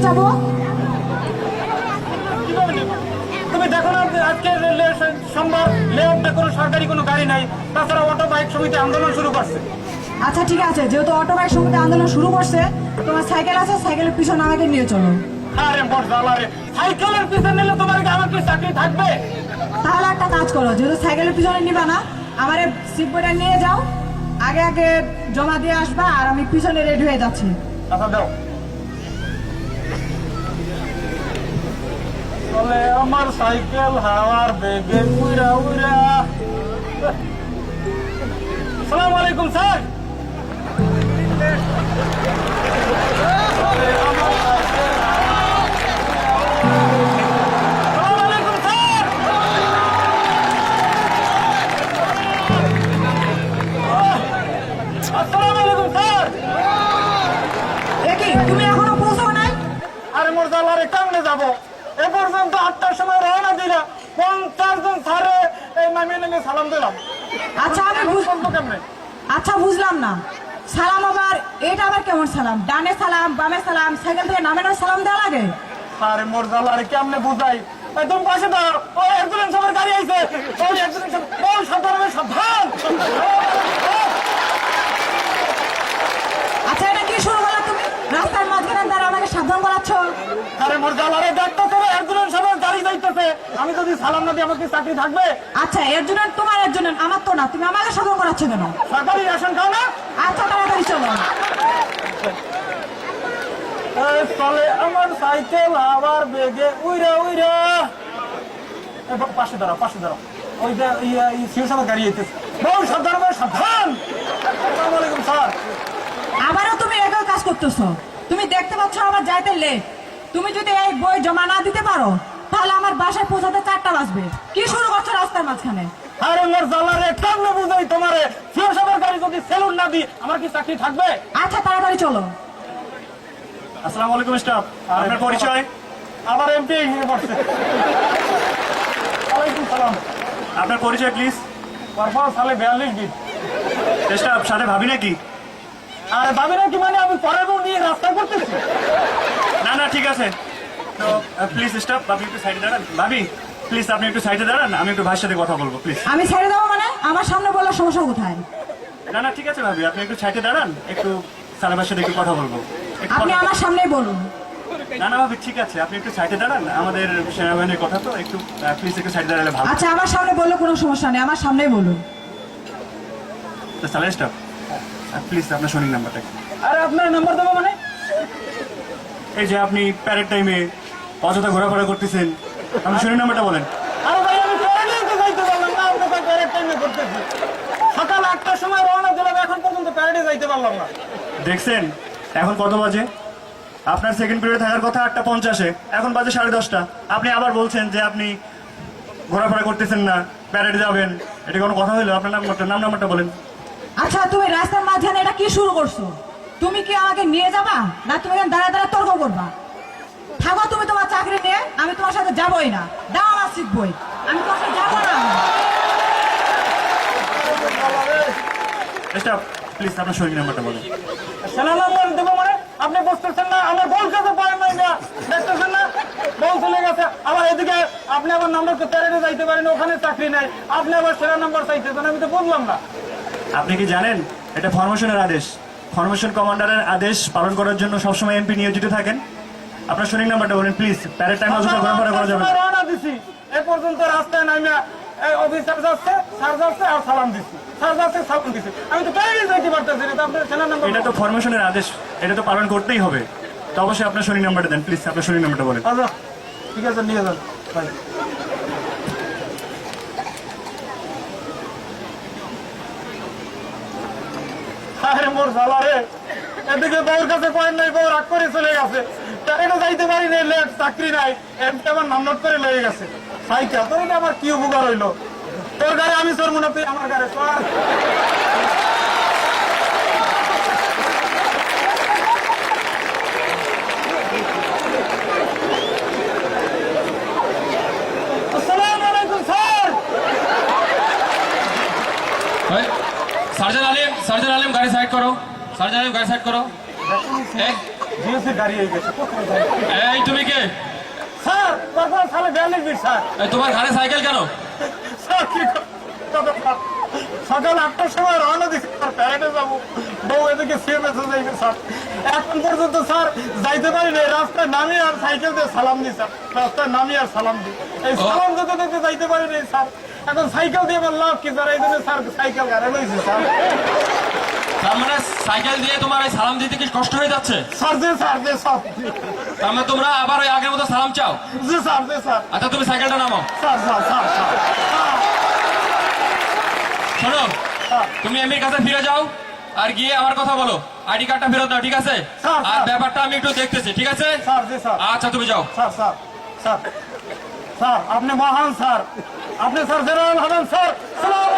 যাবো? তুমি দেখো না আজকে সোমবার লেআউটে কোনো সরকারি কোনো গাড়ি নাই, তাছাড়া অটো বাইক সমিতি আন্দোলন শুরু করছে। আচ্ছা ঠিক আছে, যেহেতু অটো বাইক সমিতি আন্দোলন শুরু করছে, তোমার সাইকেল আছে, সাইকেলের পিছনে আমাকে নিয়ে চলো। আরে বর্ষালারে, সাইকেলের পিছনে নিলে তোমার কি আমার কি চাকরি থাকবে? তাহলে একটা কাজ করো, যেহেতু সাইকেলের পিছনে নিবা না, আমার সিট বইটা নিয়ে যাও, আগে আগে জমা দিয়ে আসবা, আর আমি পিছনে রেডি হয়ে যাচ্ছি। আচ্ছা দাও। চলে আমার সাইকেল হাওয়ার বেগে উড়া উড়া। আসসালামু আলাইকুম স্যার। তুমি এখনো পৌঁছাও নাই? আরে মোর জালারে কেমনে যাবো? এ পর্যন্ত 8টার সময় রওনা দিলা, 50 জন স্যারে এই নামিয়ে নামিয়ে সালাম দিলাম। আচ্ছা আমি বুঝবো কেমনে? আচ্ছা বুঝলাম না, সালাম আবার এটা আবার কেমন সালাম? ডানে সালাম, বামে সালাম, সাইকেল থেকে নামানোর সালাম দেওয়া লাগে? আরে মোর জালারে কেমনে বুঝাই? একদম পাশে দাও, ওই একজন সবার গাড়ি আইছে, ওই একজন ওই সাধারণ সাবধান। আচ্ছা এটা কি শুরু করলা তুমি? রাস্তার মাঝখানে দাঁড়া আমাকে সাবধান করাচ্ছ? আরে মোর জালারে দেখতো তো একজন সবার গাড়ি যাইতেছে, আমি যদি সালাম না দিই আমার কি চাকরি থাকবে? আচ্ছা এর জন্য তোমার, এর জন্য আমার তো না, তুমি আমাকে সাবধান করাচ্ছ কেন? সরকারি রেশন খাও না? আচ্ছা তাড়াতাড়ি চলো। চলে আমার সাইকেল আবার বেগে উইরা উইরা। পাশে দাঁড়াও, পাশে দাঁড়াও, ওই যে সিও সবার গাড়ি আইতেছে, বল সাবধান সাবধান। আসসালামু আলাইকুম স্যার। আবারও তুমি একই কাজ করতেছো, তুমি দেখতে পাচ্ছ আমার যাইতে লেট, তুমি যদি এই বই জমা না দিতে পারো তাহলে আমার বাসায় পৌঁছাতে 4টা বাজবে। কি শুরু করছো রাস্তার মাঝখানে? আরে মোর জালারে কেমনে বুঝাই তোমারে? সিও সবার গাড়ি যদি সেলুন না দিই আমার কি চাকরি থাকবে? আচ্ছা তাড়াতাড়ি চলো। আসসালামু আলাইকুম স্টাফ, আপনার পরিচয়? আমার এমপি এখানে পড়ছে। ওয়ালাইকুম সালাম। আপনার পরিচয় প্লিজ? পারফরমেন্স সালে 42 দিন। স্টাফ সাথে ভাবি নাকি? আর ভাবি না কি মানে আমি পরের বউ নিয়ে রাস্তা করতেছি? না না ঠিক আছে, তো প্লিজ স্টাফ আপনি একটু সাইডে দাঁড়ান। ভাবি প্লিজ আপনি একটু সাইডে দাঁড়ান, আমি একটু ভাইয়ের সাথে কথা বলবো প্লিজ। আমি ছেড়ে দেবো মানে? আমার সামনে বললে সমস্যা কোথায়? না না ঠিক আছে ভাবি, আপনি একটু সাইডে দাঁড়ান, একটু সালে ভাইয়ের সাথে একটু কথা বলবো। একটু আপনি কথা- আমার সামনেই বলুন। না না ভাবি ঠিক আছে, আপনি একটু সাইডে দাঁড়ান, আমাদের সেনাবাহিনীর কথা তো, একটু প্লিজ একটু সাইডে দাঁড়ালে ভালো। আচ্ছা আমার সামনে বললে কোনো সমস্যা নেই, আমার সামনেই বলুন। তো সালে স্টাফ প্লিজ আপনার শোনিং নাম্বারটা। আরে আপনার নাম্বার দেবো মানে? এই যে আপনি প্যারেড টাইমে অযথা ঘোরাফেরা করতেছেন, আপনি শোনিং নাম্বারটা বলেন। আরে ভাই আমি প্যারেডে তো যাইতে পারলাম না, আপনার প্যারেড টাইমে করতেছি। সকাল 8টার সময় রওনা দিলাম, এখন পর্যন্ত প্যারেডে যাইতে পারলাম না। দেখছেন এখন কত বাজে? আপনার সেকেন্ড পিরিয়ড থাকার কথা 8:50, এখন বাজে 10:30। আপনি আবার বলছেন যে আপনি ঘোরাফেরা করতেছেন না, প্যারেডে যাবেন। এটা কোনো কথা হইলো? আপনার নাম্বারটা বলেন। আচ্ছা তুমি রাস্তার মাঝখানে এটা কি শুরু করছো? তুমি কি আমাকে নিয়ে যাবা না তুমি এখানে দাঁড়া দাঁড়া তর্ক করবা? থাকো তুমি তোমার চাকরি নিয়ে, আমি তোমার সাথে যাবোই না। দাও আমার সিট বই, আমি তোমার সাথে যাবো না। স্টাফ প্লিজ আপনার শরীর নাম্বারটা বলেন। সেনা নাম্বার দেবো মানে? আপনি বুঝতেছেন না? আমার বল কাছে পারেন নাই না, দেখতেছেন না? বল চলে গেছে। আবার এদিকে আপনি আবার নাম্বার তো প্যারেডে যাইতে পারেন, ওখানে চাকরি নাই, আপনি আবার সেনা নাম্বার চাইতেছেন, আমি তো বুঝলাম না। আপনি কি জানেন এটা ফরমেশনের আদেশ? ফরমেশন কমান্ডারের আদেশ পালন করার জন্য সবসময় এমপি নিয়োজিত থাকেন। আপনার শরীর নাম্বারটা বলেন প্লিজ। প্যারেড টাইম অযথা ঘোরাফেরা করা যাবে না। রওনা দিছি, এ পর্যন্ত রাস্তায় নামিয়া অফিসার যাচ্ছে, স্যার যাচ্ছে আর সালাম দিছি, স্যার যাচ্ছে সালাম দিছি, আমি তো প্যারেডে যাইতে পারতেছি না। তো আপনার সেনা নাম্বার? এটা তো ফরমেশনের আদেশ, এটা তো পালন করতেই হবে। তো অবশ্যই আপনার শরীর নাম্বারটা দেন প্লিজ। আপনার শরীর নাম্বারটা বলেন। আচ্ছা ঠিক আছে, নিয়ে যান ভাই। আরে মোর শালা রে, এদিকে বউর কাছে কয়েন নাই, বউ রাগ করে চলে গেছে, প্যারেডে যাইতে পারি নাই, লেট চাকরি নাই, এমপি আমার নাম নোট করে লয়ে গেছে। সাইকেল তোর এটা আমার কি উপকার হইলো? তোর গাড়ি আমি চড়বো না, তুই আমার গাড়ি চড়। আসসালামু আলাইকুম স্যার। সার্জন আলিম গাড়ি সাইড করো। সার্জন আলিম গাড়ি সাইড করো। জিএসি দাঁড়িয়ে গেছে কোথায় যাই? এই তুমি কে? স্যার তারপর সালে 42 মিনিট স্যার। এই তোমার ঘাড়ে সাইকেল কেন? স্যার কি কথা স্যার? সকাল 8টার সময় রওনা দিচ্ছি স্যার, প্যারেডে যাবো, বউ এদিকে সিএমএসে যাইবে স্যার। এখন পর্যন্ত স্যার যাইতে পারি না, রাস্তায় নামি আর সাইকেল দিয়ে সালাম দিই স্যার, রাস্তায় নামি আর সালাম দিই, এই সালাম দিতে দিতে যাইতে পারি না স্যার। এখন সাইকেল দিয়ে আমার লাভ কি স্যার? এই জন্য স্যার সাইকেল গাড়ি লইছি স্যার। তার মানে সাইকেল দিয়ে তোমার এই সালাম দিতে কি কষ্ট হয়ে যাচ্ছে? স্যার যে স্যার যে সব তার মানে তোমরা আবার ওই আগের মতো সালাম চাও? যে স্যার যে স্যার আচ্ছা তুমি সাইকেলটা নামাও। স্যার স্যার স্যার স্যার শোনো, স্যার। তুমি এমনির কাছে ফিরে যাও আর গিয়ে আমার কথা বলো, আইডি কার্ডটা ফেরত দাও, ঠিক আছে? স্যার, আর স্যার। ব্যাপারটা আমি একটু দেখতেছি, ঠিক আছে? স্যার জি স্যার আচ্ছা তুমি যাও। স্যার স্যার স্যার স্যার আপনি মহান স্যার, আপনি স্যার জেনারেল হবেন স্যার। সালাম